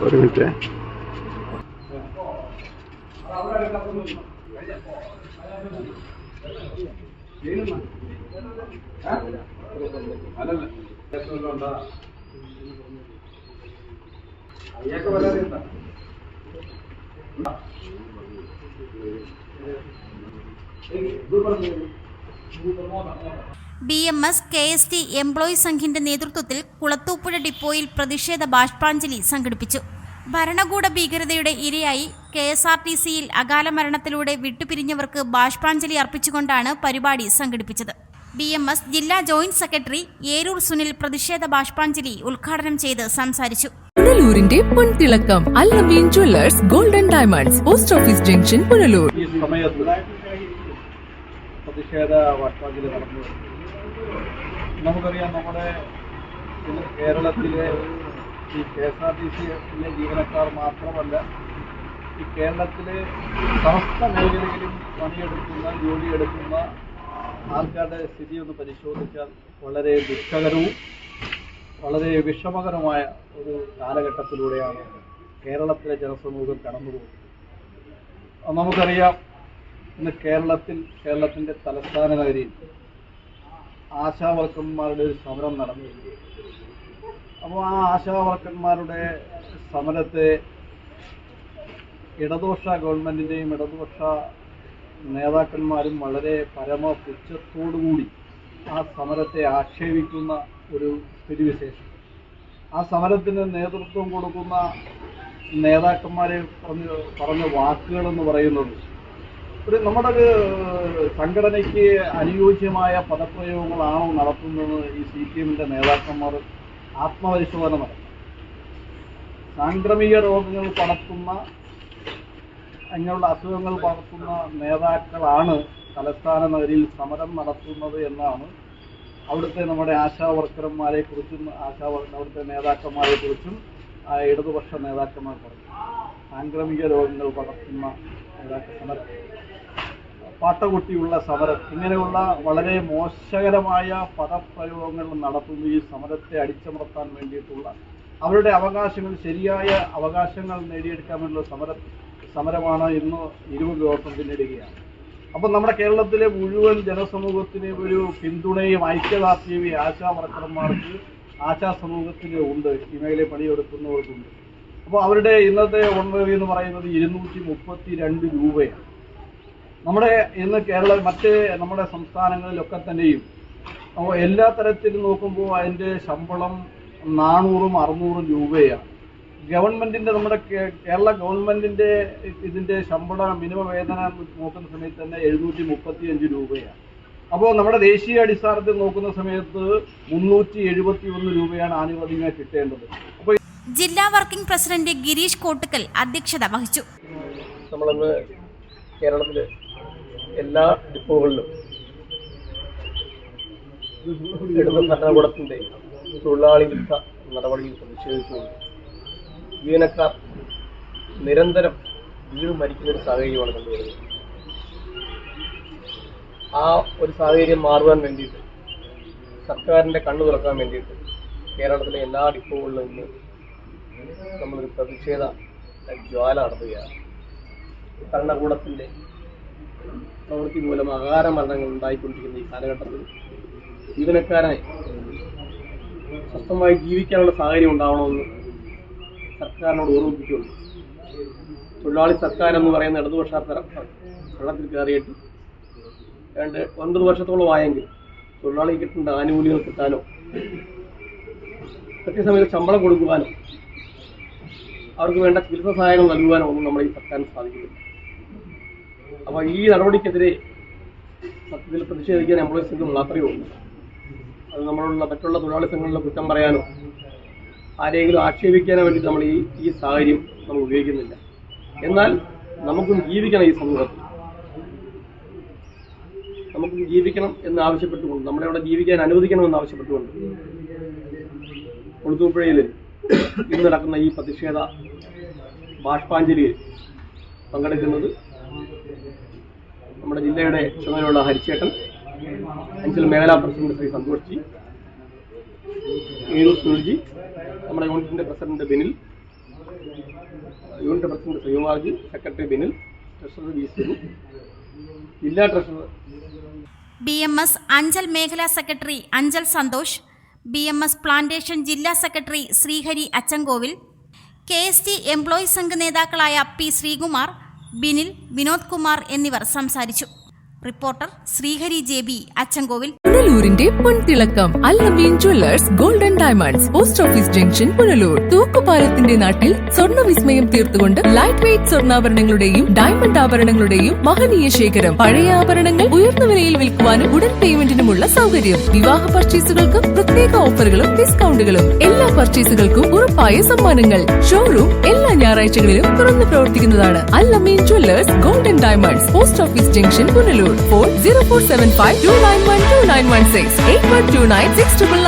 ഒരു minute. BMS KST employee സംഘിന്റെ നേതൃത്വത്തിൽ കുളത്തൂപ്പുഴ ഡിപ്പോയിൽ പ്രതിഷേധ ബാഷ്പാഞ്ജലി സംഘടിപ്പിച്ചു. ഭരണകൂട ഭീകരതയുടെ ഇരയായി KSRTCയിൽ അകാല മരണത്തിലൂടെ വിട്ടുപിരിഞ്ഞവർക്ക് ബാഷ്പാഞ്ജലി അർപ്പിച്ചുകൊണ്ടാണ് പരിപാടി സംഘടിപ്പിച്ചത്. BMS ജില്ലാ ജോയിന്റ് സെക്രട്ടറി ഏരൂർ സുനിൽ പ്രതിഷേധ ബാഷ്പാഞ്ജലി ഉദ്ഘാടനം ചെയ്ത് സംസാരിച്ചു. പുനലൂരിന്റെ പൊൻതിളക്കം Al Naveen jewellers golden diamonds, post office junction, Punalur. ഈ സമയത്ത് പ്രതിഷേധ ബാഷ്പാഞ്ജലി നടന്നു. നമുക്കറിയാം, നമ്മുടെ കേരളത്തിലെ ഈ KSRTCയിലെ ജീവനക്കാർ മാത്രമല്ല, ഈ കേരളത്തിലെ സമസ്ത മേഖലയിലും പണിയെടുക്കുന്ന ജോലിയെടുക്കുന്ന ആൾക്കാരുടെ സ്ഥിതി ഒന്ന് പരിശോധിച്ചാൽ വളരെ ദുഃഖകരവും വളരെ വിഷമകരമായ ഒരു കാലഘട്ടത്തിലൂടെയാണ് കേരളത്തിലെ ജനസമൂഹം കടന്നുപോകുന്നത്. നമുക്കറിയാം, ഇന്ന് കേരളത്തിൻ്റെ തലസ്ഥാന നഗരിയിൽ ആശാവർക്കർമാരുടെ ഒരു സമരം നടന്നു. അപ്പോൾ ആ ആശാവർക്കർമാരുടെ സമരത്തെ ഇടതുപക്ഷ ഗവൺമെൻറ്റിൻ്റെയും ഇടതുപക്ഷ നേതാക്കന്മാരും വളരെ പരമപുച്ഛത്തോടുകൂടി ആ സമരത്തെ ആക്ഷേപിക്കുന്ന ഒരു സ്ഥിതിവിശേഷം. ആ സമരത്തിന് നേതൃത്വം കൊടുക്കുന്ന നേതാക്കന്മാരെ പറഞ്ഞ വാക്കുകളെന്ന് പറയുന്നത് നമ്മുടെ സംഘടനയ്ക്ക് അനുയോജ്യമായ പദപ്രയോഗങ്ങളാണോ നടത്തുന്നത്? ഈ CPMന്റെ നേതാക്കന്മാർ ആത്മപരിശോധന നടത്തും. സാംക്രമിക രോഗങ്ങൾ പടർത്തുന്ന അങ്ങനെയുള്ള അസുഖങ്ങൾ പടർത്തുന്ന നേതാക്കളാണ് തലസ്ഥാന നഗരിയിൽ സമരം നടത്തുന്നത് എന്നാണ് അവിടുത്തെ നമ്മുടെ ആശാവർക്കർമാരെ കുറിച്ചും അവിടുത്തെ നേതാക്കന്മാരെ കുറിച്ചും ഇടതുപക്ഷ നേതാക്കന്മാർ പറഞ്ഞു. സാംക്രമിക രോഗങ്ങൾ പടർത്തുന്ന സമരം, പാട്ടകുട്ടിയുള്ള സമരം, ഇങ്ങനെയുള്ള വളരെ മോശകരമായ പദപ്രയോഗങ്ങൾ നടത്തുന്ന ഈ സമരത്തെ അടിച്ചമർത്താൻ വേണ്ടിയിട്ടുള്ള അവരുടെ അവകാശങ്ങൾ, ശരിയായ അവകാശങ്ങൾ നേടിയെടുക്കാൻ വേണ്ടിയുള്ള സമരമാണ് ഇന്ന് 20 ദിവസം പിന്നിടുകയാണ്. അപ്പം നമ്മുടെ കേരളത്തിലെ മുഴുവൻ ജനസമൂഹത്തിന് ഒരു പിന്തുണയും ഐക്യദാർഢ്യവും ഈ ആശാവർക്കർമാർക്ക്, ആശാ സമൂഹത്തിന് ഉണ്ട്, ഈ മേഖലയിൽ പണിയെടുക്കുന്നവർക്കുണ്ട്. അപ്പോൾ അവരുടെ ഇന്നത്തെ ഓണററി എന്ന് പറയുന്നത് 232 രൂപയാണ്. നമ്മുടെ ഇന്ന് മറ്റ് നമ്മുടെ സംസ്ഥാനങ്ങളിലൊക്കെ തന്നെയും എല്ലാ തരത്തിലും നോക്കുമ്പോൾ അതിൻ്റെ ശമ്പളം 400-600 രൂപയാണ്. ഗവൺമെൻറ്റിൻ്റെ, നമ്മുടെ കേരള ഗവൺമെൻറ്റിൻ്റെ ഇതിൻ്റെ ശമ്പള മിനിമം വേതനം നോക്കുന്ന സമയത്ത് തന്നെ 735 രൂപയാണ്. അപ്പോൾ നമ്മുടെ ദേശീയ അടിസ്ഥാനത്തിൽ നോക്കുന്ന സമയത്ത് 371 രൂപയാണ് ആനുപാതികമായി കിട്ടേണ്ടത്. അപ്പോൾ ജില്ലാ വർക്കിംഗ് പ്രസിഡന്റ് ഗിരീഷ് കോട്ടുക്കൽ അധ്യക്ഷത വഹിച്ചു. നമ്മളിന്ന് കേരളത്തിലെ എല്ലാ ഡിപ്പോകളിലും ഇടതു ഭരണകൂടത്തിൻ്റെ തൊഴിലാളി വിരുദ്ധ നടപടിയിൽ പ്രതിഷേധിച്ചുകൊണ്ട് ജീവനക്കാർ നിരന്തരം വീണ് മരിക്കുന്നൊരു സാഹചര്യമാണ് കണ്ടുവരുന്നത്. ആ ഒരു സാഹചര്യം മാറുവാൻ വേണ്ടിയിട്ട്, സർക്കാരിൻ്റെ കണ്ണു തുറക്കാൻ വേണ്ടിയിട്ട് കേരളത്തിലെ എല്ലാ ഡിപ്പോകളിലും ഇന്ന് നമ്മളൊരു പ്രതിഷേധ ജ്വാല നടത്തുകയാണ്. ഭരണകൂടത്തിൻ്റെ പ്രവൃത്തി മൂലം അകാല മരണങ്ങൾ ഉണ്ടായിക്കൊണ്ടിരിക്കുന്ന ഈ കാലഘട്ടത്തിൽ ജീവനക്കാരായി സ്വസ്ഥമായി ജീവിക്കാനുള്ള സാഹചര്യം ഉണ്ടാവണമെന്ന് സർക്കാരിനോട് ഓർമ്മിപ്പിച്ചുകൊണ്ട് തൊഴിലാളി സർക്കാർ എന്ന് പറയുന്ന ഇടതുപക്ഷ ഭരണത്തിൽ കയറിയിട്ട് 9 വർഷത്തോളമായെങ്കിൽ തൊഴിലാളി കിട്ടേണ്ട ആനുകൂല്യങ്ങൾ കിട്ടാനോ കൃത്യസമയത്ത് ശമ്പളം കൊടുക്കുവാനോ അവർക്ക് വേണ്ട ചികിത്സാ സഹായങ്ങൾ നൽകുവാനോ ഒന്നും നമ്മുടെ ഈ സർക്കാരിന് സാധിക്കുന്നില്ല. അപ്പോൾ ഈ നടപടിക്കെതിരെ സത്യത്തിൽ പ്രതിഷേധിക്കാൻ എംപ്ലോയീസ് സംഘം മാത്രമേ ഉള്ളൂ. അത് നമ്മളുള്ള മറ്റുള്ള തൊഴിലാളി സംഘങ്ങളിലെ കുറ്റം പറയാനോ ആരെങ്കിലും ആക്ഷേപിക്കാനോ വേണ്ടി നമ്മൾ ഈ സാഹചര്യം നമ്മൾ ഉപയോഗിക്കുന്നില്ല. എന്നാൽ നമുക്കും ജീവിക്കണം, ഈ സമൂഹത്തിൽ നമുക്കും ജീവിക്കണം എന്ന് ആവശ്യപ്പെട്ടുകൊണ്ട്, നമ്മളെ അവിടെ ജീവിക്കാൻ അനുവദിക്കണമെന്ന് ആവശ്യപ്പെട്ടുകൊണ്ട് കുളത്തൂപ്പുഴയിൽ ഇന്ന് നടക്കുന്ന ഈ പ്രതിഷേധ ബാഷ്പാഞ്ജലിയിൽ പങ്കെടുക്കുന്നത് നമ്മുടെ ജില്ലയുടെ ചുമതലയുള്ള ഹരിച്ചേട്ടൻ, അഞ്ചൽ മേഖലാ പ്രസിഡന്റ് ശ്രീ സന്തോഷ് ജി, ഏരൂർ സുനിൽജി, നമ്മുടെ യൂണിറ്റിന്റെ president Binil, unit president Sreekumarji, secretary Binil, treasurer V Sinu, ജില്ലാ ട്രഷറർ BMS അഞ്ചൽ മേഖലാ secretary Anchal Santhosh, BMS plantation ജില്ലാ secretary Sreehari Achankovil, KST employees Sangh നേതാക്കളായ P ശ്രീകുമാർ, ബിനിൽ, വിനോദ് കുമാർ എന്നിവർ സംസാരിച്ചു. Reporter Sreehari JB Achankovil. പുനലൂരിന്റെ പൊൻതിളക്കം Allameen jewellers golden diamonds, post office junction, Punalur. തൂക്കുപാലത്തിന്റെ നാട്ടിൽ സ്വർണ്ണ വിസ്മയം തീർത്തുകൊണ്ട് ലൈറ്റ് വെയ്റ്റ് സ്വർണ്ണാഭരണങ്ങളുടെയും ഡയമണ്ട് ആഭരണങ്ങളുടെയും മഹനീയ ശേഖരം. പഴയ ആഭരണങ്ങൾ ഉയർന്ന വിലയിൽ വിൽക്കുവാനും ഉടൻ പേയ്മെന്റിനുമുള്ള സൗകര്യം. വിവാഹ പർച്ചേസുകൾക്ക് പ്രത്യേക ഓഫറുകളും ഡിസ്കൗണ്ടുകളും. എല്ലാ പർച്ചേസുകൾക്കും ഉറപ്പായ സമ്മാനങ്ങൾ. ഷോറൂം എല്ലാ ഞായറാഴ്ചകളിലും തുറന്നു പ്രവർത്തിക്കുന്നതാണ്. Allameen jewellers golden diamonds, post office junction, Punalur. Phone 0475 291 2916 8129 699.